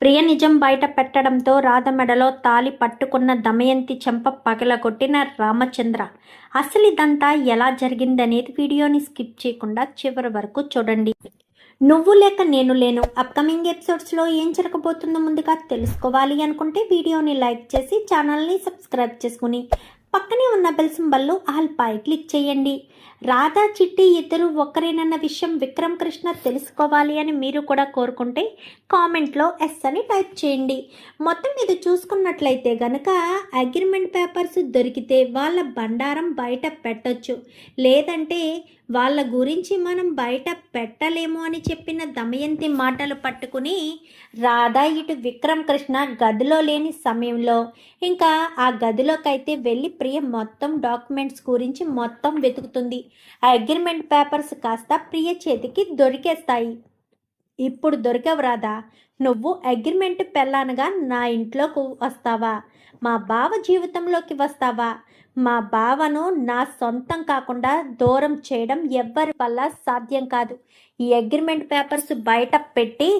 ప్రియ నిజం బయట పెట్టడంతో రాధ మెడలో తాళి పట్టుకున్న దమయంతి చెంప పగలగొట్టిన రామచంద్ర. అసలు ఇదంతా ఎలా జరిగిందనేది వీడియోని స్కిప్ చేయకుండా చివరి వరకు చూడండి. నువ్వు లేక నేను లేను అప్కమింగ్ ఎపిసోడ్స్లో ఏం జరగబోతుందో ముందుగా తెలుసుకోవాలి అనుకుంటే వీడియోని లైక్ చేసి ఛానల్ని సబ్స్క్రైబ్ చేసుకుని పక్కనే ఉన్న బెల్ సింబల్లో ఆల్ పై క్లిక్ చేయండి. రాధా చిట్టి ఇద్దరు ఒక్కరేనన్న విషయం విక్రమ్ కృష్ణ తెలుసుకోవాలి అని మీరు కూడా కోరుకుంటే కామెంట్లో ఎస్ అని టైప్ చేయండి. మొత్తం ఇది చూసుకున్నట్లయితే గనక అగ్రిమెంట్ పేపర్స్ దొరికితే వాళ్ళ బండారం బయట పెట్టొచ్చు, లేదంటే వాళ్ళ గురించి మనం బయట పెట్టలేము అని చెప్పిన దమయంతి మాటలు పట్టుకుని రాధా ఇటు విక్రమ్ కృష్ణ గదిలో లేని సమయంలో ఇంకా ఆ గదిలోకైతే వెళ్ళి ప్రియ మొత్తం డాక్యుమెంట్స్ గురించి మొత్తం వెతుకుతుంది. ఆ అగ్రిమెంట్ పేపర్స్ కాస్త ప్రియ చేతికి దొరికేస్తాయి. ఇప్పుడు దొరికవు రాధా, నువ్వు అగ్రిమెంట్ పెళ్ళానగా నా ఇంట్లోకి వస్తావా, మా బావ జీవితంలోకి వస్తావా, మా బావను నా సొంతం కాకుండా దూరం చేయడం ఎవ్వరి వల్ల సాధ్యం కాదు. ఈ అగ్రిమెంట్ పేపర్స్ బయట పెట్టి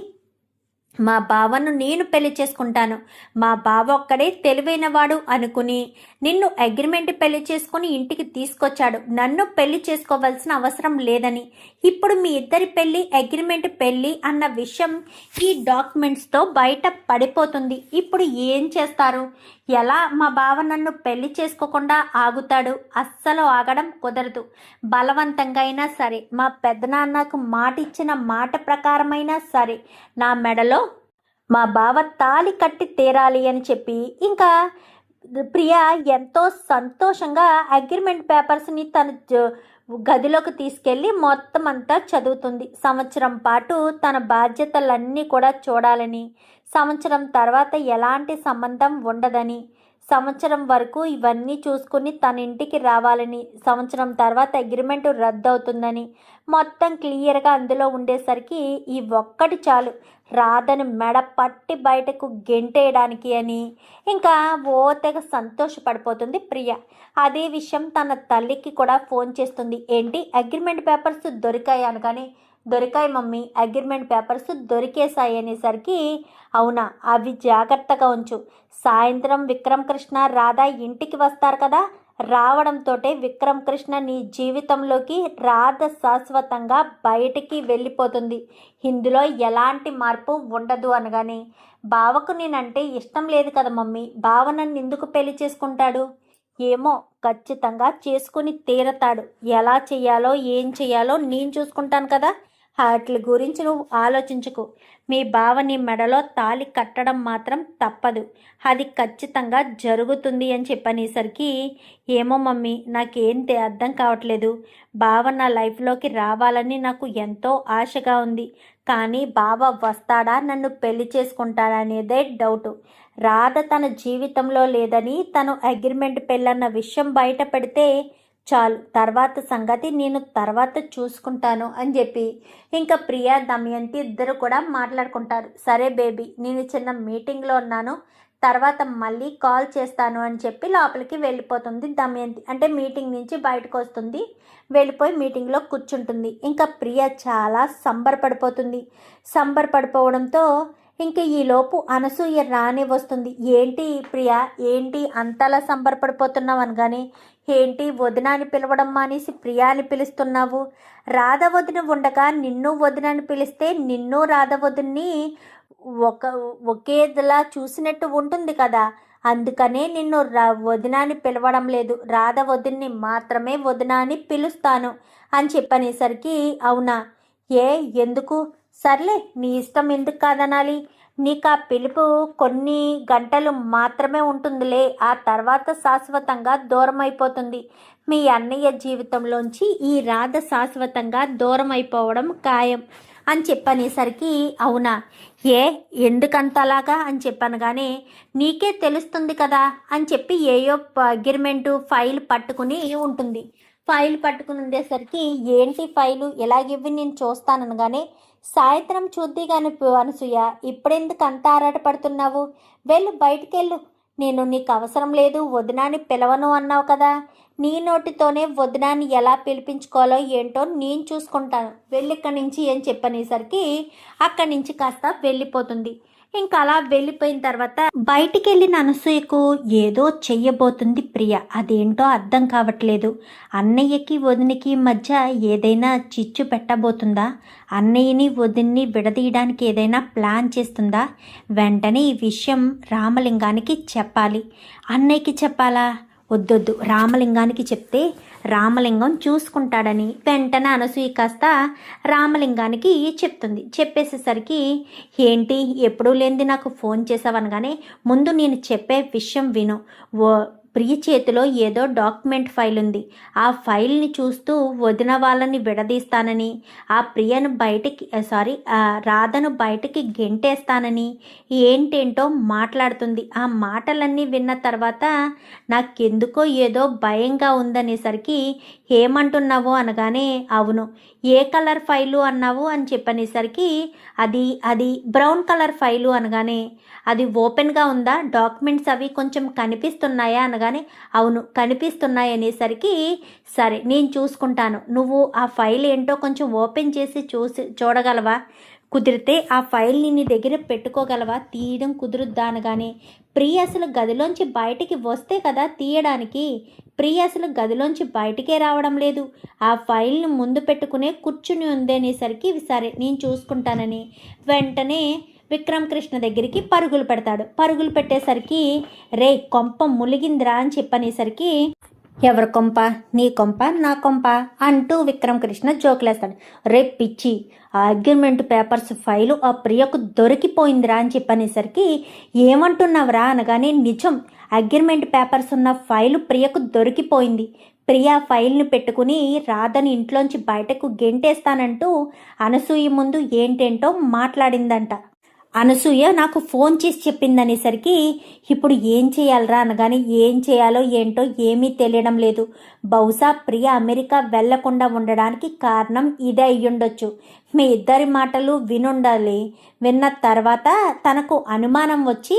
మా బావను నేను పెళ్లి చేసుకుంటాను, మా బావ ఒక్కడే తెలివైనవాడు అనుకుని నిన్ను అగ్రిమెంట్ పెళ్లి చేసుకుని ఇంటికి తీసుకొచ్చాడు, నన్ను పెళ్లి చేసుకోవాల్సిన అవసరం లేదని. ఇప్పుడు మీ ఇద్దరి పెళ్లి అగ్రిమెంట్ పెళ్లి అన్న విషయం ఈ డాక్యుమెంట్స్తో బయట పడిపోతుంది. ఇప్పుడు ఏం చేస్తారు? ఎలా మా బావ నన్ను పెళ్లి చేసుకోకుండా ఆగుతాడు? అస్సలు ఆగడం కుదరదు. బలవంతంగా అయినా సరే, మా పెద్దనాన్నకు మాట ఇచ్చిన మాట ప్రకారమైనా సరే నా మెడలో మా బావ తాళి కట్టి తీరాలి అని చెప్పి ఇంకా ప్రియ ఎంతో సంతోషంగా అగ్రిమెంట్ పేపర్స్ని తన గదిలోకి తీసుకెళ్ళి మొత్తం అంతా చదువుతుంది. సంవత్సరం పాటు తన బాధ్యతలన్నీ కూడా చూడాలని, సంవత్సరం తర్వాత ఎలాంటి సంబంధం ఉండదని, సంవత్సరం వరకు ఇవన్నీ చూసుకుని తన ఇంటికి రావాలని, సంవత్సరం తర్వాత అగ్రిమెంట్ రద్దు అవుతుందని మొత్తం క్లియర్గా అందులో ఉండేసరికి ఈ ఒక్కటి చాలు రాధని మెడ పట్టి బయటకు గెంటేయడానికి అని ఇంకా ఓ తెగ సంతోషపడిపోతుంది ప్రియ. అదే విషయం తన తల్లికి కూడా ఫోన్ చేస్తుంది. ఏంటి అగ్రిమెంట్ పేపర్స్ దొరికాయి కానీ దొరికాయి మమ్మీ, అగ్రిమెంట్ పేపర్స్ దొరికేశాయి అనేసరికి అవునా, అవి జాగ్రత్తగా ఉంచు. సాయంత్రం విక్రమ్ కృష్ణ రాధా ఇంటికి వస్తారు కదా, రావడంతో విక్రమ్ కృష్ణ నీ జీవితంలోకి రాధ శాశ్వతంగా బయటికి వెళ్ళిపోతుంది. ఇందులో ఎలాంటి మార్పు ఉండదు అనగానే బావకు నేనంటే ఇష్టం లేదు కదా మమ్మీ, బావ నన్ను ఎందుకు పెళ్లి చేసుకుంటాడు? ఏమో, ఖచ్చితంగా చేసుకుని తీరతాడు. ఎలా చెయ్యాలో ఏం చెయ్యాలో నేను చూసుకుంటాను కదా, వాటి గురించి నువ్వు ఆలోచించుకు. మీ బావ నీ మెడలో తాళి కట్టడం మాత్రం తప్పదు, అది ఖచ్చితంగా జరుగుతుంది అని చెప్పనేసరికి ఏమో మమ్మీ, నాకేం అర్థం కావట్లేదు. బావ నా లైఫ్లోకి రావాలని నాకు ఎంతో ఆశగా ఉంది, కానీ బావ వస్తాడా, నన్ను పెళ్లి చేసుకుంటాడా అనేదే డౌటు. రాధ తన జీవితంలో లేదని తను అగ్రిమెంట్ పెళ్ళన్న విషయం బయట పెడితే చాలు, తర్వాత సంగతి నేను తర్వాత చూసుకుంటాను అని చెప్పి ఇంకా ప్రియా దమయంతి ఇద్దరు కూడా మాట్లాడుకుంటారు. సరే బేబీ, నేను చిన్న మీటింగ్లో ఉన్నాను, తర్వాత మళ్ళీ కాల్ చేస్తాను అని చెప్పి లోపలికి వెళ్ళిపోతుంది దమయంతి. అంటే మీటింగ్ నుంచి బయటకు వస్తుంది, వెళ్ళిపోయి మీటింగ్లో కూర్చుంటుంది. ఇంకా ప్రియ చాలా సంబరపడిపోవడంతో ఇంకా ఈలోపు అనసూయ రానే వస్తుంది. ఏంటి ప్రియా, ఏంటి అంతలా సంబరపడిపోతున్నావు అనగానే, ఏంటి వదినాని పిలవడం మానేసి ప్రియా అని పిలుస్తున్నావు? రాధ వదిన ఉండగా నిన్ను వదినాని పిలిస్తే నిన్ను రాధ వదిన్ని ఒకేలా చూసినట్టు ఉంటుంది కదా, అందుకనే నిన్ను వదినాని పిలవడం లేదు, రాధ వదిన్ని మాత్రమే వదినాని పిలుస్తాను అని చెప్పనేసరికి అవునా, ఎందుకు? సర్లే, నీ ఇష్టం, ఎందుకు కాదనాలి? నీకు ఆ పిలుపు కొన్ని గంటలు మాత్రమే ఉంటుందిలే, ఆ తర్వాత శాశ్వతంగా దూరం అయిపోతుంది. మీ అన్నయ్య జీవితంలోంచి ఈ రాధ శాశ్వతంగా దూరం అయిపోవడం ఖాయం అని చెప్పనేసరికి అవునా, ఎందుకంతలాగా అని చెప్పాను కానీ నీకే తెలుస్తుంది కదా అని చెప్పి ఏయో అగ్రిమెంటు ఫైల్ పట్టుకుని ఉంటుంది. ఫైల్ పట్టుకుని ఉండేసరికి ఏంటి ఫైలు, ఎలాగివ్వి నేను చూస్తాననగానే సాయంత్రం చూద్ది కానీ అనసూయ, ఇప్పుడెందుకు అంత ఆరాటపడుతున్నావు? వెళ్ళు, బయటికెళ్ళు, నేను నీకు అవసరం లేదు, వదినాన్ని పిలవను అన్నావు కదా, నీ నోటితోనే వదినాన్ని ఎలా పిలిపించుకోవాలో ఏంటో నేను చూసుకుంటాను, వెళ్ళి ఇక్కడి నుంచి అని చెప్పనేసరికి అక్కడి నుంచి కాస్త వెళ్ళిపోతుంది. ఇంకా అలా వెళ్ళిపోయిన తర్వాత బయటికి వెళ్ళిన అనసూయకు ఏదో చెయ్యబోతుంది ప్రియ. అదేంటో అర్థం కావట్లేదు. అన్నయ్యకి వదినికి మధ్య ఏదైనా చిచ్చు పెట్టబోతుందా? అన్నయ్యని వదిన్ని విడదీయడానికి ఏదైనా ప్లాన్ చేస్తుందా? వెంటనే ఈ విషయం రామలింగానికి చెప్పాలి. అన్నయ్యకి చెప్పాలా? వద్దొద్దు, రామలింగానికి చెప్తే రామలింగం చూసుకుంటాడని వెంటనే అనసూయ కాస్త రామలింగానికి చెప్తుంది. చెప్పేసేసరికి ఏంటి ఎప్పుడూ లేనిది నాకు ఫోన్ చేసావనగానే, ముందు నేను చెప్పే విషయం విను. ప్రియ చేతిలో ఏదో డాక్యుమెంట్ ఫైల్ ఉంది. ఆ ఫైల్ని చూస్తూ వదిన వాళ్ళని విడదీస్తానని, ఆ ప్రియను బయటికి రాధను బయటికి గెంటేస్తానని ఏంటేంటో మాట్లాడుతుంది. ఆ మాటలన్నీ విన్న తర్వాత నాకెందుకో ఏదో భయంగా ఉందనేసరికి, ఏమంటున్నావు అనగానే, అవును ఏ కలర్ ఫైలు అన్నావు అని చెప్పనేసరికి, అది బ్రౌన్ కలర్ ఫైలు అనగానే, అది ఓపెన్గా ఉందా? డాక్యుమెంట్స్ అవి కొంచెం కనిపిస్తున్నాయా అనగానే, అవును కనిపిస్తున్నాయి అనేసరికి, సరే నేను చూసుకుంటాను, నువ్వు ఆ ఫైల్ ఏంటో కొంచెం ఓపెన్ చేసి చూడగలవా? కుదిరితే ఆ ఫైల్ని నీ దగ్గర పెట్టుకోగలవా? తీయడం కుదురుద్దా అనగానే, ప్రియ అసలు గదిలోంచి బయటికి వస్తే కదా తీయడానికి. ప్రియ అసలు గదిలోంచి బయటికే రావడం లేదు. ఆ ఫైల్ని ముందు పెట్టుకునే కూర్చుని ఉంది అనేసరికి, సరే నేను చూసుకుంటానని వెంటనే విక్రమ్ కృష్ణ దగ్గరికి పరుగులు పెడతాడు. పరుగులు పెట్టేసరికి, రే కొంప ములిగిందిరా అని చెప్పనేసరికి, ఎవరి కొంప? నీ కొంప నా కొంప అంటూ విక్రమ్ కృష్ణ జోకులేస్తాడు. రే పిచ్చి, ఆ అగ్రిమెంట్ పేపర్స్ ఫైలు ఆ ప్రియకు దొరికిపోయిందిరా అని చెప్పనేసరికి, ఏమంటున్నావురా అనగానే, నిజం అగ్రిమెంట్ పేపర్స్ ఉన్న ఫైలు ప్రియకు దొరికిపోయింది. ప్రియా ఫైల్ని పెట్టుకుని రాధని ఇంట్లోంచి బయటకు గెంటేస్తానంటూ అనసూయ ముందు ఏంటేంటో మాట్లాడిందంట. అనసూయ నాకు ఫోన్ చేసి చెప్పిందనేసరికి, ఇప్పుడు ఏం చేయాలరా అనగానే, ఏం చేయాలో ఏంటో ఏమీ తెలియడం లేదు. బహుశా ప్రియ అమెరికా వెళ్లకుండా ఉండడానికి కారణం ఇదే అయ్యుండొచ్చు. మీ ఇద్దరి మాటలు వినుండాలి. విన్న తర్వాత తనకు అనుమానం వచ్చి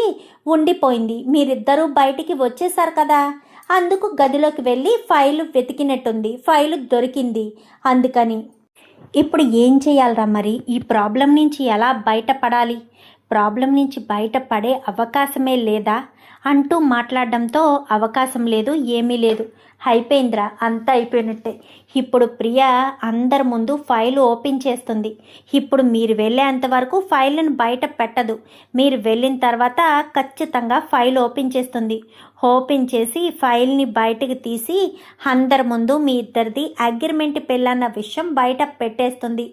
ఉండిపోయింది. మీరిద్దరూ బయటికి వచ్చేసారు కదా, అందుకు గదిలోకి వెళ్ళి ఫైలు వెతికినట్టుంది. ఫైలు దొరికింది అందుకని. ఇప్పుడు ఏం చేయాలరా మరి? ఈ ప్రాబ్లం నుంచి ఎలా బయటపడాలి? ప్రాబ్లం నుంచి బయటపడే అవకాశమే లేదా అంటూ మాట్లాడడంతో, అవకాశం లేదు, ఏమీ లేదు, అయిపోయిందిరా, అంతా అయిపోయినట్టే. ఇప్పుడు ప్రియ అందరి ముందు ఫైలు ఓపెన్ చేస్తుంది. ఇప్పుడు మీరు వెళ్ళేంతవరకు ఫైల్ని బయట పెట్టదు. మీరు వెళ్ళిన తర్వాత ఖచ్చితంగా ఫైల్ ఓపెన్ చేస్తుంది. ఓపెన్ చేసి ఫైల్ని బయటకు తీసి అందరి ముందు మీ ఇద్దరిది అగ్రిమెంట్ పెళ్ళన్న విషయం బయట పెట్టేస్తుంది.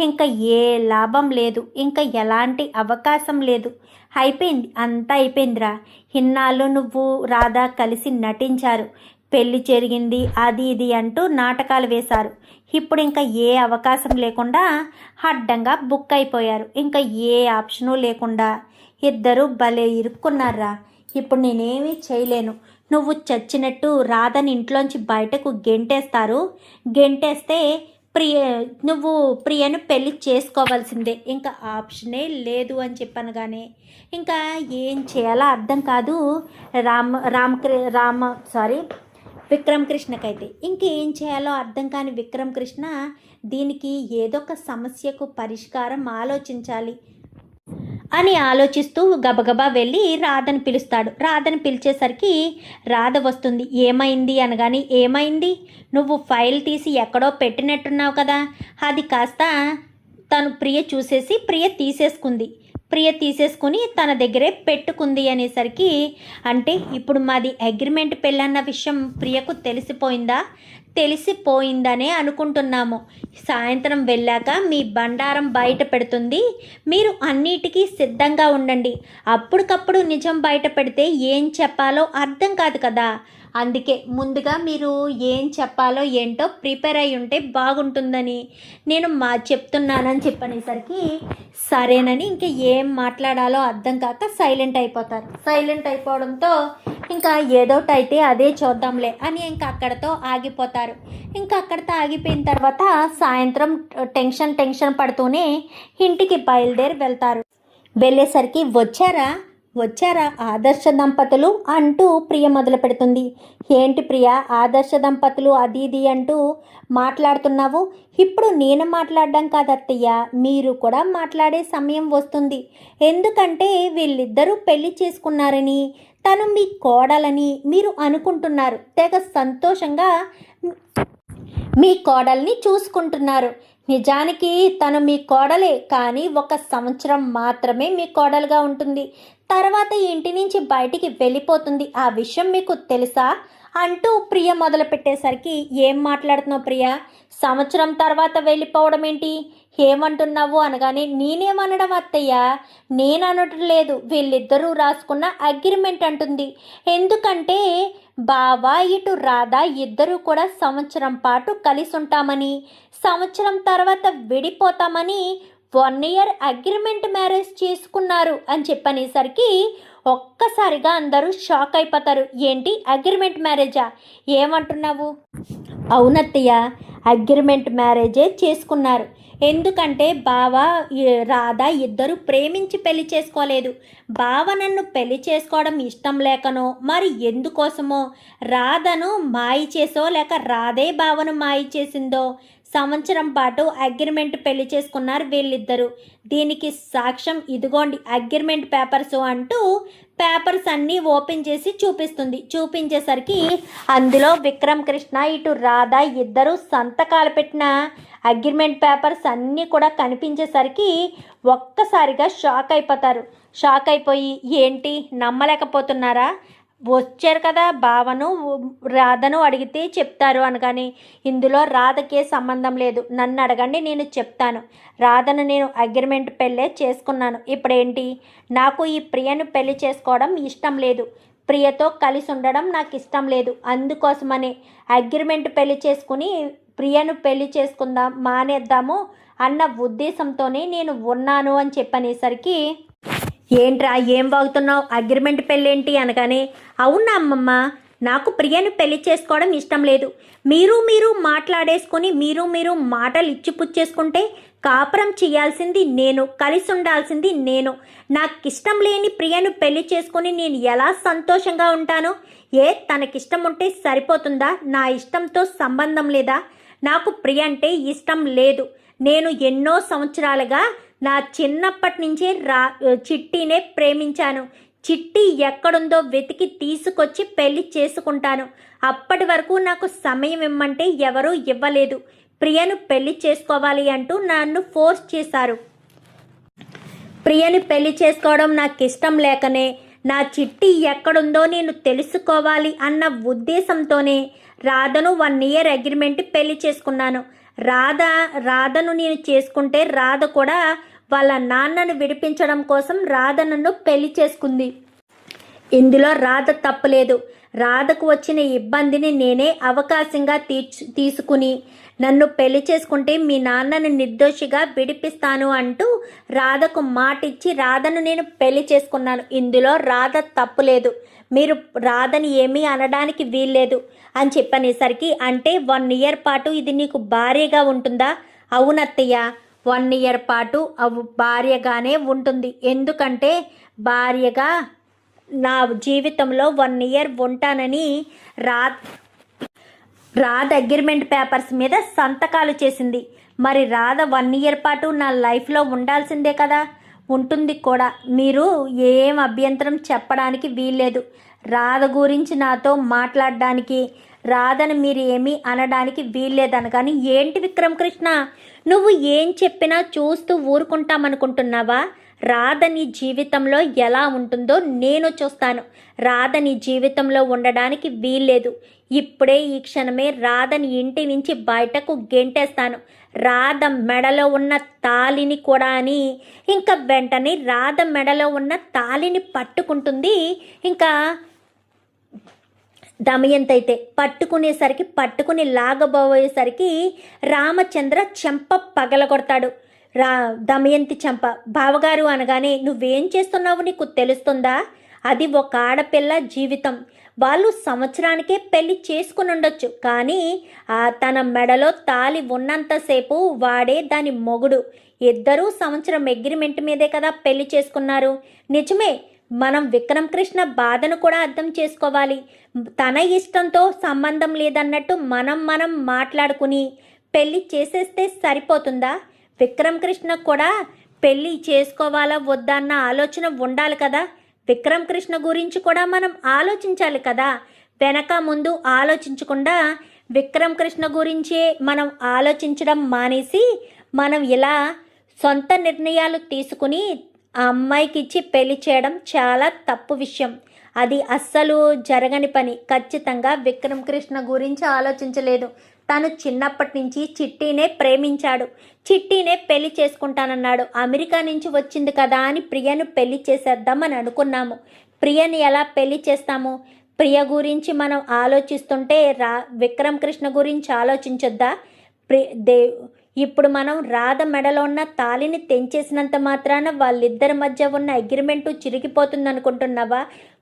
ఇంకా ఏ లాభం లేదు, ఇంకా ఎలాంటి అవకాశం లేదు. అయిపోయింది, అంతా అయిపోయిందిరా. ఇన్నాళ్ళు నువ్వు రాధా కలిసి నటించారు, పెళ్లి జరిగింది అది ఇది అంటూ నాటకాలు వేశారు. ఇప్పుడు ఇంకా ఏ అవకాశం లేకుండా అడ్డంగా బుక్ అయిపోయారు. ఇంకా ఏ ఆప్షను లేకుండా ఇద్దరు భలే ఇరుక్కున్నారా. ఇప్పుడు నేనేమీ చేయలేను. నువ్వు చచ్చినట్టు రాధని ఇంట్లోంచి బయటకు గెంటేస్తారు. గెంటేస్తే నువ్వు ప్రియను పెళ్లి చేసుకోవాల్సిందే, ఇంకా ఆప్షనే లేదు అని చెప్పనగానే ఇంకా ఏం చేయాలో అర్థం కాదు విక్రమ్ కృష్ణకైతే. ఇంకేం చేయాలో అర్థం కాని విక్రమ్ కృష్ణ దీనికి ఏదో ఒక సమస్యకు పరిష్కారం ఆలోచించాలి అని ఆలోచిస్తూ గబగబా వెళ్ళి రాధను పిలుస్తాడు. రాధను పిలిచేసరికి రాధ వస్తుంది. ఏమైంది అనగాని, ఏమైంది? నువ్వు ఫైల్ తీసి ఎక్కడో పెట్టినట్టున్నావు కదా, అది కాస్త తను ప్రియ చూసేసి ప్రియ తీసేసుకుని తన దగ్గరే పెట్టుకుంది అనేసరికి, అంటే ఇప్పుడు మాది అగ్రిమెంట్ పెళ్ళన్న విషయం ప్రియకు తెలిసిపోయిందనే అనుకుంటున్నాము. సాయంత్రం వెళ్ళాక మీ బండారం బయట పెడుతుంది. మీరు అన్నిటికీ సిద్ధంగా ఉండండి. అప్పటికప్పుడు నిజం బయట పెడితే ఏం చెప్పాలో అర్థం కాదు కదా. అందుకే ముందుగా మీరు ఏం చెప్పాలో ఏంటో ప్రిపేర్ అయి ఉంటే బాగుంటుందని నేను చెప్తున్నానని చెప్పనేసరికి, సరేనని ఇంకా ఏం మాట్లాడాలో అర్థం కాక సైలెంట్ అయిపోతారు. సైలెంట్ అయిపోవడంతో ఇంకా ఏదోటైతే అదే చూద్దాంలే అని ఇంకా అక్కడతో ఆగిపోతారు. ఇంకా అక్కడితో ఆగిపోయిన తర్వాత సాయంత్రం టెన్షన్ పడుతూనే ఇంటికి బయలుదేరి వెళ్తారు. వెళ్ళేసరికి, వచ్చారా వచ్చారా ఆదర్శ దంపతులు అంటూ ప్రియ మొదలు పెడుతుంది. ఏంటి ప్రియ, ఆదర్శ దంపతులు అది ఇది అంటూ మాట్లాడుతున్నావు? ఇప్పుడు నేను మాట్లాడడం కాదు అత్తయ్య, మీరు కూడా మాట్లాడే సమయం వస్తుంది. ఎందుకంటే వీళ్ళిద్దరూ పెళ్లి చేసుకున్నారని, తను మీ కోడలని మీరు అనుకుంటున్నారు. తెగ సంతోషంగా మీ కోడల్ని చూసుకుంటున్నారు. నిజానికి తను మీ కోడలే, కానీ 1 సంవత్సరం మాత్రమే మీ కోడలుగా ఉంటుంది. తర్వాత ఇంటి నుంచి బయటికి వెళ్ళిపోతుంది. ఆ విషయం మీకు తెలుసా అంటూ ప్రియ మొదలు పెట్టేసరికి, ఏం మాట్లాడుతున్నావు ప్రియ? సంవత్సరం తర్వాత వెళ్ళిపోవడం ఏంటి? ఏమంటున్నావు అనగానే, నేనేమనడం అత్తయ్య, నేను అనడం లేదు, వీళ్ళిద్దరూ రాసుకున్న అగ్రిమెంట్ అంటుంది. ఎందుకంటే బావ ఇటు రాధా ఇద్దరూ కూడా సంవత్సరం పాటు కలిసి ఉంటామని, సంవత్సరం తర్వాత విడిపోతామని 1 ఇయర్ అగ్రిమెంట్ మ్యారేజ్ చేసుకున్నారు అని చెప్పనేసరికి ఒక్కసారిగా అందరూ షాక్ అయిపోతారు. ఏంటి అగ్రిమెంట్ మ్యారేజా? ఏమంటున్నావు? అవునత్తయ్య, అగ్రిమెంట్ మ్యారేజే చేసుకున్నారు. ఎందుకంటే బావ రాధ ఇద్దరు ప్రేమించి పెళ్లి చేసుకోలేదు. బావ నన్ను పెళ్లి చేసుకోవడం ఇష్టం లేకనో మరి ఎందుకోసమో రాధను మాయ చేసో లేక రాధే బావను మాయ చేసిందో సంవత్సరం పాటు అగ్రిమెంట్ పెళ్లి చేసుకున్నారు వీళ్ళిద్దరూ. దీనికి సాక్ష్యం ఇదిగోండి అగ్రిమెంట్ పేపర్స్ అంటూ పేపర్స్ అన్నీ ఓపెన్ చేసి చూపిస్తుంది. చూపించేసరికి అందులో విక్రమ్ కృష్ణ ఇటు రాధా ఇద్దరు సంతకాలు పెట్టిన అగ్రిమెంట్ పేపర్స్ అన్నీ కూడా కనిపించేసరికి ఒక్కసారిగా షాక్ అయిపోతారు. షాక్ అయిపోయి, ఏంటి నమ్మలేకపోతున్నారా? వచ్చారు కదా బావను రాధను అడిగితే చెప్తారు అనగాని, ఇందులో రాధకే సంబంధం లేదు, నన్ను అడగండి నేను చెప్తాను. రాధను నేను అగ్రిమెంట్ పెళ్ళే చేసుకున్నాను. ఇప్పుడేంటి? నాకు ఈ ప్రియను పెళ్లి చేసుకోవడం ఇష్టం లేదు, ప్రియతో కలిసి ఉండడం నాకు ఇష్టం లేదు. అందుకోసమనే అగ్రిమెంట్ పెళ్లి చేసుకుని ప్రియను పెళ్లి చేసుకుందాం మానేద్దాము అన్న ఉద్దేశంతోనే నేను ఉన్నాను అని చెప్పనేసరికి, ఏంట్రా ఏం వాగుతున్నావు, అగ్రిమెంట్ పెళ్ళేంటి అనగానే, అవునా అమ్మమ్మ, నాకు ప్రియను పెళ్లి చేసుకోవడం ఇష్టం లేదు. మీరు మాట్లాడేసుకొని మీరు మాటలు ఇచ్చిపుచ్చేసుకుంటే కాపురం చేయాల్సింది నేను, కలిసి ఉండాల్సింది నేను. నాకు ఇష్టం లేని ప్రియను పెళ్లి చేసుకొని నేను ఎలా సంతోషంగా ఉంటాను? తనకిష్టం ఉంటే సరిపోతుందా? నా ఇష్టంతో సంబంధం లేదా? నాకు ప్రియ అంటే ఇష్టం లేదు. నేను ఎన్నో సంవత్సరాలుగా నా చిన్నప్పటి నుంచే చిట్టినే ప్రేమించాను. చిట్టి ఎక్కడుందో వెతికి తీసుకొచ్చి పెళ్లి చేసుకుంటాను. అప్పటి వరకు నాకు సమయం ఇమ్మంటే ఎవరూ ఇవ్వలేదు. ప్రియను పెళ్లి చేసుకోవాలి అంటూ నన్ను ఫోర్స్ చేశారు. ప్రియని పెళ్లి చేసుకోవడం నాకు ఇష్టం లేకనే నా చిట్టి ఎక్కడుందో నేను తెలుసుకోవాలి అన్న ఉద్దేశంతోనే రాధను 1 ఇయర్ అగ్రిమెంట్ పెళ్లి చేసుకున్నాను. రాధను నేను చేసుకుంటే రాధ కూడా వాళ్ళ నాన్నను విడిపించడం కోసం రాధ నన్ను పెళ్లి చేసుకుంది. ఇందులో రాధ తప్పులేదు. రాధకు వచ్చిన ఇబ్బందిని నేనే అవకాశంగా తీసుకుని నన్ను పెళ్లి చేసుకుంటే మీ నాన్నను నిర్దోషిగా విడిపిస్తాను అంటూ రాధకు మాటిచ్చి రాధను నేను పెళ్లి చేసుకున్నాను. ఇందులో రాధ తప్పులేదు. మీరు రాధని ఏమీ అనడానికి వీల్లేదు అని చెప్పనేసరికి, అంటే 1 ఇయర్ పాటు ఇది నీకు భార్యగా ఉంటుందా? అవునత్తయ్య, 1 ఇయర్ పాటు భార్యగానే ఉంటుంది. ఎందుకంటే భార్యగా నా జీవితంలో 1 ఇయర్ ఉంటానని రాధ అగ్రిమెంట్ పేపర్స్ మీద సంతకాలు చేసింది. మరి రాధ 1 ఇయర్ పాటు నా లైఫ్లో ఉండాల్సిందే కదా, ఉంటుంది కూడా. మీరు ఏం అభ్యంతరం చెప్పడానికి వీల్లేదు. రాధ గురించి నాతో మాట్లాడడానికి, రాధను మీరు ఏమీ అనడానికి వీల్లేదను. కానీ ఏంటి విక్రమ్ కృష్ణ, నువ్వు ఏం చెప్పినా చూస్తూ ఊరుకుంటామనుకుంటున్నావా? రాధ నీ జీవితంలో ఎలా ఉంటుందో నేను చూస్తాను. రాధ నీ జీవితంలో ఉండడానికి వీల్లేదు. ఇప్పుడే ఈ క్షణమే రాధని ఇంటి నుంచి బయటకు గెంటేస్తాను. రాధ మెడలో ఉన్న తాళిని కూడా అని ఇంకా వెంటనే రాధ మెడలో ఉన్న తాళిని పట్టుకుంటుంది. ఇంకా దమయంతి అయితే పట్టుకుని లాగబోయేసరికి రామచంద్ర చెంప పగలగొడతాడు. దమయంతి చెంప. బావగారు అనగానే, నువ్వేం చేస్తున్నావు నీకు తెలుస్తుందా? అది ఒక ఆడపిల్ల జీవితం. వాళ్ళు సంవత్సరానికే పెళ్లి చేసుకుని ఉండొచ్చు, కానీ తన మెడలో తాళి ఉన్నంతసేపు వాడే దాని మొగుడు. ఇద్దరూ సంవత్సరం అగ్రిమెంట్ మీదే కదా పెళ్లి చేసుకున్నారు. నిజమే, మనం విక్రమ్ కృష్ణ బాధను కూడా అర్థం చేసుకోవాలి. తన ఇష్టంతో సంబంధం లేదన్నట్టు మనం మాట్లాడుకుని పెళ్ళి చేసేస్తే సరిపోతుందా? విక్రమ్ కృష్ణ కూడా పెళ్ళి చేసుకోవాలా వద్దా అన్న ఆలోచన ఉండాలి కదా. విక్రమ్ కృష్ణ గురించి కూడా మనం ఆలోచించాలి కదా. వెనక ముందు ఆలోచించకుండా విక్రమ్ కృష్ణ గురించే మనం ఆలోచించడం మానేసి మనం ఇలా సొంత నిర్ణయాలు తీసుకుని ఆ అమ్మాయికి ఇచ్చి పెళ్లి చేయడం చాలా తప్పు విషయం. అది అస్సలు జరగని పని. ఖచ్చితంగా విక్రమ్ కృష్ణ గురించి ఆలోచించలేదు. తను చిన్నప్పటి నుంచి చిట్టీనే ప్రేమించాడు, చిట్టీనే పెళ్లి చేసుకుంటానన్నాడు. అమెరికా నుంచి వచ్చింది కదా అని ప్రియను పెళ్లి చేసేద్దామని అనుకున్నాము. ప్రియని ఎలా పెళ్లి చేస్తాము? ప్రియ గురించి మనం ఆలోచిస్తుంటే విక్రమ్ కృష్ణ గురించి ఆలోచించొద్దా? ఇప్పుడు మనం రాధ మెడలో ఉన్న తాళిని తెంచేసినంత మాత్రాన వాళ్ళిద్దరి మధ్య ఉన్న అగ్రిమెంటు చిరిగిపోతుంది అనుకుంటున్నావా?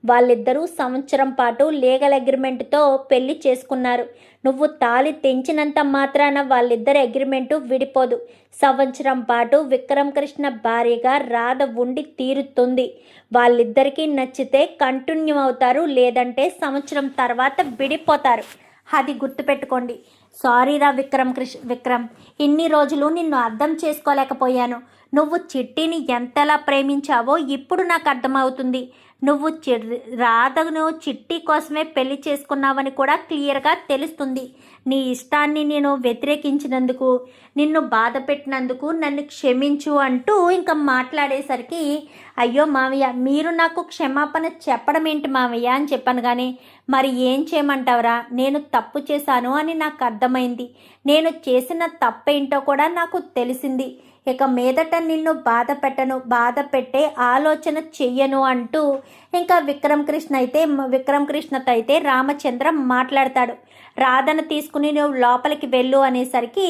వాళ్ళిద్దరూ సంవత్సరం పాటు లీగల్ అగ్రిమెంట్తో పెళ్లి చేసుకున్నారు. నువ్వు తాళి తెంచినంత మాత్రాన వాళ్ళిద్దరి అగ్రిమెంటు విడిపోదు. సంవత్సరం పాటు విక్రమ్ కృష్ణ భార్యగా రాధ ఉండి తీరుతుంది. వాళ్ళిద్దరికీ నచ్చితే కంటిన్యూ అవుతారు, లేదంటే సంవత్సరం తర్వాత విడిపోతారు. అది గుర్తుపెట్టుకోండి. సారీరా విక్రమ్, ఇన్ని రోజులు నిన్ను అర్థం చేసుకోలేకపోయాను. నువ్వు చిట్టిని ఎంతలా ప్రేమించావో ఇప్పుడు నాకు అర్థమవుతుంది. నువ్వు రాధను చిట్టి కోసమే పెళ్లి చేసుకున్నావని కూడా క్లియర్గా తెలుస్తుంది. నీ ఇష్టాన్ని నేను వ్యతిరేకించినందుకు, నిన్ను బాధ పెట్టినందుకు నన్ను క్షమించు అంటూ ఇంకా మాట్లాడేసరికి, అయ్యో మావయ్య, మీరు నాకు క్షమాపణ చెప్పడం ఏంటి మావయ్య అని చెప్పాను. కానీ మరి ఏం చేయమంటావురా? నేను తప్పు చేశాను అని నాకు అర్థమైంది. నేను చేసిన తప్పేంటో కూడా నాకు తెలిసింది. ఇక మీదట నిన్ను బాధ పెట్టే ఆలోచన చెయ్యను అంటూ ఇంకా విక్రమ్ కృష్ణతో అయితే రామచంద్ర మాట్లాడతాడు. రాధను తీసుకుని నువ్వు లోపలికి వెళ్ళు అనేసరికి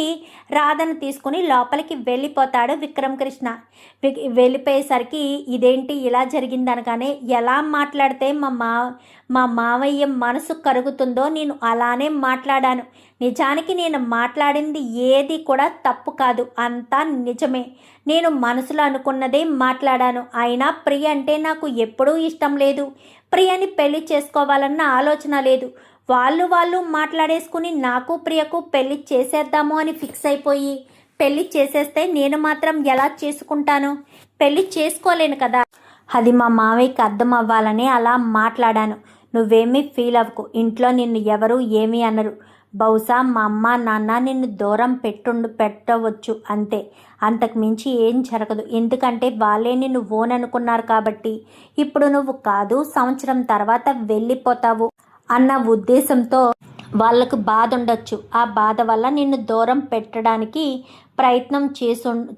రాధను తీసుకుని లోపలికి వెళ్ళిపోతాడు విక్రమ్ కృష్ణ. వెళ్ళిపోయేసరికి ఇదేంటి ఇలా జరిగింది అనగానే, ఎలా మాట్లాడితే మా మావయ్య మనసు కరుగుతుందో నేను అలానే మాట్లాడాను. నిజానికి నేను మాట్లాడింది ఏది కూడా తప్పు కాదు, అంతా నిజమే. నేను మనసులో అనుకున్నదే మాట్లాడాను. అయినా ప్రియ అంటే నాకు ఎప్పుడూ ఇష్టం లేదు. ప్రియని పెళ్లి చేసుకోవాలన్న ఆలోచన లేదు. వాళ్ళు మాట్లాడేసుకుని నాకు ప్రియకు పెళ్లి చేసేద్దాము అని ఫిక్స్ అయిపోయి పెళ్లి చేసేస్తే నేను మాత్రం ఎలా చేసుకుంటాను? పెళ్లి చేసుకోలేను కదా. అది మా మావయ్యకి అర్థం అవ్వాలని అలా మాట్లాడాను. నువ్వేమీ ఫీల్ అవ్వకు. ఇంట్లో నిన్ను ఎవరు ఏమీ అనరు. బహుశా మా అమ్మ నాన్న నిన్ను దూరం పెట్టవచ్చు అంతే. అంతకు మించి ఏం జరగదు. ఎందుకంటే వాళ్ళే నిన్ను ఓననుకున్నారు కాబట్టి. ఇప్పుడు నువ్వు కాదు, సంవత్సరం తర్వాత వెళ్ళిపోతావు అన్న ఉద్దేశంతో వాళ్ళకు బాధ ఉండొచ్చు. ఆ బాధ వల్ల నిన్ను దూరం పెట్టడానికి ప్రయత్నం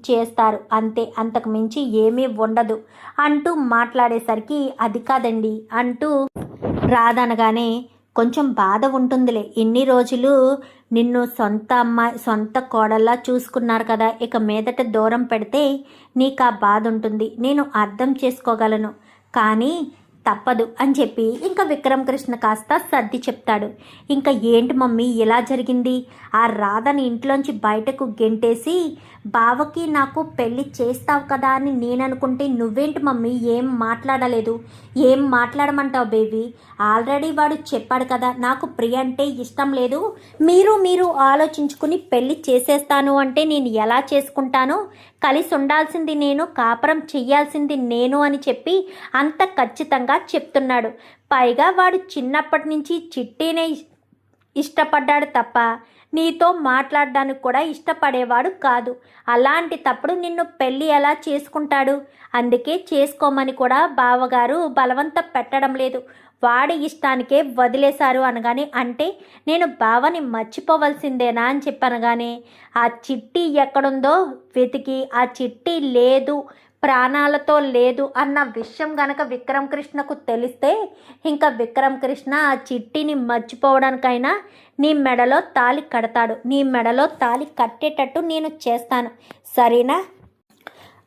చేస్తారు అంతే. అంతకు మించి ఏమీ ఉండదు అంటూ మాట్లాడేసరికి, అది కాదండి అంటూ రాదనగానే, కొంచెం బాధ ఉంటుందిలే. ఇన్ని రోజులు నిన్ను సొంత కోడల్లా చూసుకున్నారు కదా. ఇక మీదట దూరం పెడితే నీకు ఆ బాధ ఉంటుంది. నేను అర్థం చేసుకోగలను, కానీ తప్పదు అని చెప్పి ఇంకా విక్రమ్ కృష్ణ కాస్త సర్ది చెప్తాడు. ఇంకా ఏంటి మమ్మీ ఇలా జరిగింది? ఆ రాధని ఇంట్లోంచి బయటకు గెంటేసి బావకి నాకు పెళ్ళి చేస్తావు కదా అని నేను అనుకుంటే నువ్వేంటి మమ్మీ ఏం మాట్లాడలేదు? ఏం మాట్లాడమంటావు బేబీ? ఆల్రెడీ వాడు చెప్పాడు కదా నాకు ప్రియ అంటే ఇష్టం లేదు, మీరు ఆలోచించుకుని పెళ్ళి చేసేస్తాను అంటే నేను ఎలా చేసుకుంటాను? కలిసి ఉండాల్సింది నేను, కాపురం చెయ్యాల్సింది నేను అని చెప్పి అంత ఖచ్చితంగా చెప్తున్నాడు. పైగా వాడు చిన్నప్పటి నుంచి చిట్టీనే ఇష్టపడ్డాడు తప్ప నీతో మాట్లాడడానికి కూడా ఇష్టపడేవాడు కాదు. అలాంటి తప్పుడు నిన్ను పెళ్ళి ఎలా చేసుకుంటాడు? అందుకే చేసుకోమని కూడా బావగారు బలవంత పెట్టడం లేదు, వాడి ఇష్టానికే వదిలేశారు అనగానే, అంటే నేను బావని మర్చిపోవలసిందేనా అని చెప్పనగానే, ఆ చిట్టి ఎక్కడుందో వెతికి ఆ చిట్టి లేదు, ప్రాణాలతో లేదు అన్న విషయం గనక విక్రమ్ కృష్ణకు తెలిస్తే ఇంకా విక్రమ్ కృష్ణ ఆ చిట్టిని మర్చిపోవడానికైనా నీ మెడలో తాళి కడతాడు. నీ మెడలో తాళి కట్టేటట్టు నేను చేస్తాను, సరేనా?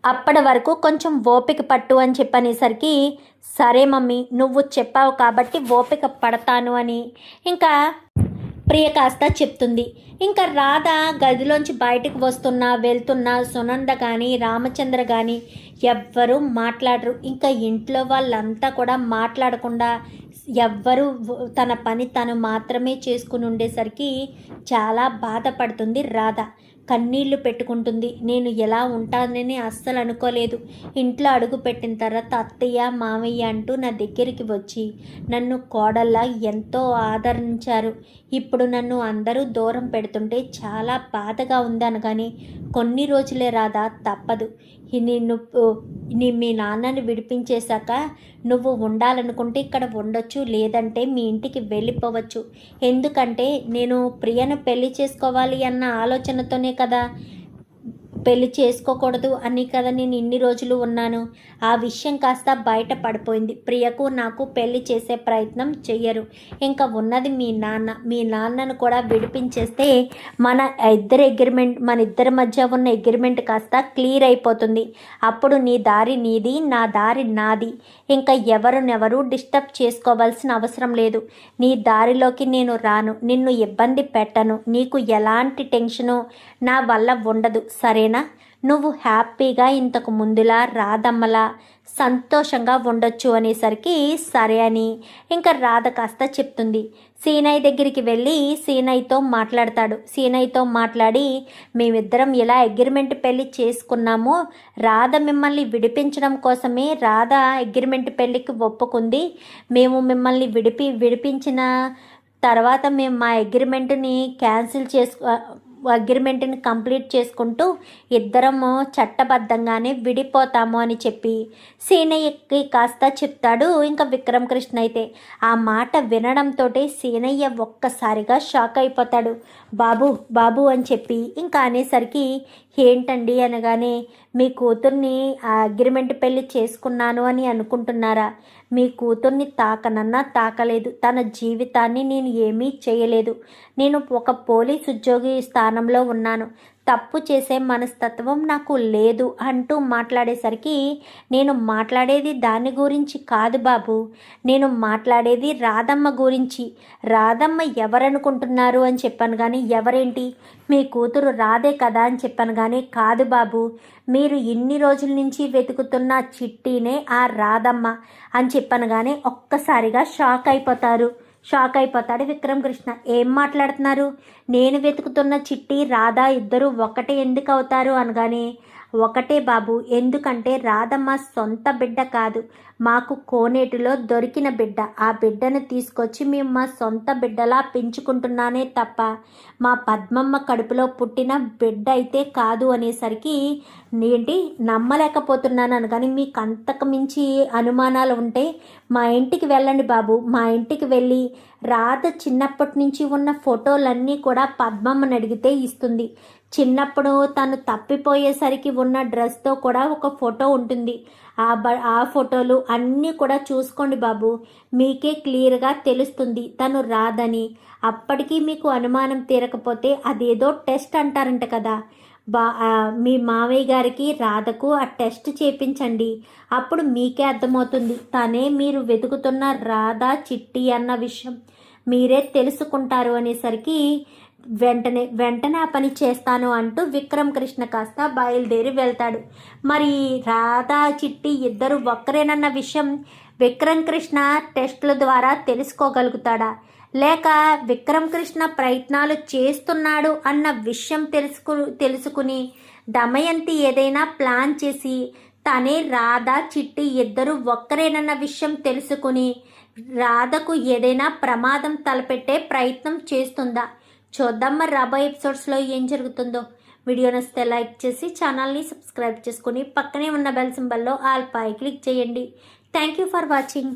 అప్పటి వరకు కొంచెం ఓపిక పట్టు అని చెప్పనేసరికి, సరే మమ్మీ నువ్వు చెప్పావు కాబట్టి ఓపిక పడతాను అని ఇంకా ప్రియ కాస్త చెప్తుంది. ఇంకా రాధ గదిలోంచి బయటకు వస్తున్నా వెళ్తున్నా సునంద కానీ రామచంద్ర కానీ ఎవ్వరూ మాట్లాడరు. ఇంకా ఇంట్లో వాళ్ళంతా కూడా మాట్లాడకుండా ఎవ్వరూ తన పని తను మాత్రమే చేసుకుని ఉండేసరికి చాలా బాధపడుతుంది రాధ. కన్నీళ్లు పెట్టుకుంటుంది. నేను ఎలా ఉంటానని అస్సలు అనుకోలేదు. ఇంట్లో అడుగు పెట్టిన తర్వాత అత్తయ్య మామయ్య అంటూ నా దగ్గరికి వచ్చి నన్ను కోడల్లా ఎంతో ఆదరించారు. ఇప్పుడు నన్ను అందరూ దూరం పెడుతుంటే చాలా బాధగా ఉంది అనగాని కొన్ని రోజులే రాదా, తప్పదు. మీ నాన్నని విడిపించేశాక నువ్వు ఉండాలనుకుంటే ఇక్కడ ఉండొచ్చు, లేదంటే మీ ఇంటికి వెళ్ళిపోవచ్చు. ఎందుకంటే నేను ప్రియను పెళ్లి చేసుకోవాలి అన్న ఆలోచనతోనే కదా పెళ్లి చేసుకోకూడదు అని కదా నేను ఇన్ని రోజులు ఉన్నాను. ఆ విషయం కాస్త బయట పడిపోయింది. ప్రియకు నాకు పెళ్లి చేసే ప్రయత్నం చెయ్యరు. ఇంకా ఉన్నది మీ నాన్నను కూడా విడిపించేస్తే మన ఇద్దరి మధ్య ఉన్న అగ్రిమెంట్ కాస్త క్లియర్ అయిపోతుంది. అప్పుడు నీ దారి నీది, నా దారి నాది. ఇంకా ఎవరునెవరూ డిస్టర్బ్ చేసుకోవాల్సిన అవసరం లేదు. నీ దారిలోకి నేను రాను, నిన్ను ఇబ్బంది పెట్టను, నీకు ఎలాంటి టెన్షను నా వల్ల ఉండదు, సరేనా? నువ్వు హ్యాపీగా ఇంతకు ముందులా రాధమ్మలా సంతోషంగా ఉండొచ్చు అనేసరికి సరే అని ఇంకా రాధ కాస్త చెప్తుంది. సీనయ్య దగ్గరికి వెళ్ళి సీనయ్యతో మాట్లాడతాడు. సీనయ్యతో మాట్లాడి మేమిద్దరం ఇలా అగ్రిమెంట్ పెళ్ళి చేసుకున్నాము, రాధ మిమ్మల్ని విడిపించడం కోసమే రాధ అగ్రిమెంట్ పెళ్ళికి ఒప్పుకుంది. మేము మిమ్మల్ని విడిపించిన తర్వాత మేము మా అగ్రిమెంట్ని అగ్రిమెంట్ని కంప్లీట్ చేసుకుంటూ ఇద్దరము చట్టబద్ధంగానే విడిపోతాము అని చెప్పి సీనయ్యకి కాస్త చెప్తాడు. ఇంకా విక్రమ్ కృష్ణ అయితే ఆ మాట వినడంతో సీనయ్య ఒక్కసారిగా షాక్ అయిపోతాడు. బాబు బాబు అని చెప్పి ఇంకా అనేసరికి ఏంటండి అనగానే మీ కూతుర్ని ఆ అగ్రిమెంట్ పెళ్ళి చేసుకున్నాను అని అనుకుంటున్నారా? మీ కూతుర్ని తాకనన్నా తాకలేదు. తన జీవితాన్ని నేను ఏమీ చేయలేదు. నేను ఒక పోలీస్ ఉద్యోగి స్థానంలో ఉన్నాను. తప్పు చేసే మనస్తత్వం నాకు లేదు అంటూ మాట్లాడేసరికి నేను మాట్లాడేది దాని గురించి కాదు బాబు, నేను మాట్లాడేది రాధమ్మ గురించి. రాధమ్మ ఎవరనుకుంటున్నారు అని చెప్పాను కానీ ఎవరేంటి, మీ కూతురు రాధే కదా అని చెప్పాను కానీ కాదు బాబు, మీరు ఇన్ని రోజుల నుంచి వెతుకుతున్న చిట్టీనే ఆ రాధమ్మ అని చెప్పాను కానీ ఒక్కసారిగా షాక్ అయిపోతాడు విక్రమ్ కృష్ణ. ఏం మాట్లాడుతున్నారు? నేను వెతుకుతున్న చిట్టి రాధా ఇద్దరు ఒకటే ఎందుకు అవుతారు అనగానే ఒకటే బాబు, ఎందుకంటే రాధమ్మ సొంత బిడ్డ కాదు, మాకు కోనేటిలో దొరికిన బిడ్డ. ఆ బిడ్డను తీసుకొచ్చి మేము మా సొంత బిడ్డలా పెంచుకుంటున్నానే తప్ప మా పద్మమ్మ కడుపులో పుట్టిన బిడ్డ అయితే కాదు అనేసరికి ఏంటి నమ్మలేకపోతున్నాను అనగాని మీకు అంతకు మించి అనుమానాలు ఉంటే మా ఇంటికి వెళ్ళండి బాబు. మా ఇంటికి వెళ్ళి రాధ చిన్నప్పటి నుంచి ఉన్న ఫోటోలన్నీ కూడా పద్మమ్మని అడిగితే ఇస్తుంది. చిన్నప్పుడు తను తప్పిపోయేసరికి ఉన్న డ్రెస్తో కూడా ఒక ఫోటో ఉంటుంది. ఆ ఫోటోలు అన్నీ కూడా చూసుకోండి బాబు, మీకే క్లియర్గా తెలుస్తుంది తను రాదని. అప్పటికీ మీకు అనుమానం తీరకపోతే అదేదో టెస్ట్ అంటారంట కదా, మీ మావయ్య గారికి రాధకు ఆ టెస్ట్ చేయించండి. అప్పుడు మీకే అర్థమవుతుంది తనే మీరు వెతుకుతున్న రాధ చిట్టి అన్న విషయం మీరే తెలుసుకుంటారు అనేసరికి వెంటనే ఆ పని చేస్తాను అంటూ విక్రమ్ కృష్ణ కాస్త బయలుదేరి వెళ్తాడు. మరి రాధా చిట్టి ఇద్దరు ఒక్కరేనన్న విషయం విక్రమ్ కృష్ణ టెస్టుల ద్వారా తెలుసుకోగలుగుతాడా, లేక విక్రమ్ కృష్ణ ప్రయత్నాలు చేస్తున్నాడు అన్న విషయం తెలుసుకుని దమయంతి ఏదైనా ప్లాన్ చేసి తనే రాధా చిట్టి ఇద్దరు ఒక్కరేనన్న విషయం తెలుసుకుని రాధకు ఏదైనా ప్రమాదం తలపెట్టే ప్రయత్నం చేస్తుందా? చూద్దాం మరి రాబోయే ఎపిసోడ్స్లో ఏం జరుగుతుందో. వీడియో నచ్చితే లైక్ చేసి ఛానల్ని సబ్స్క్రైబ్ చేసుకుని పక్కనే ఉన్న బెల్ సింబల్లో ఆల్ పై క్లిక్ చేయండి. Thank you for watching.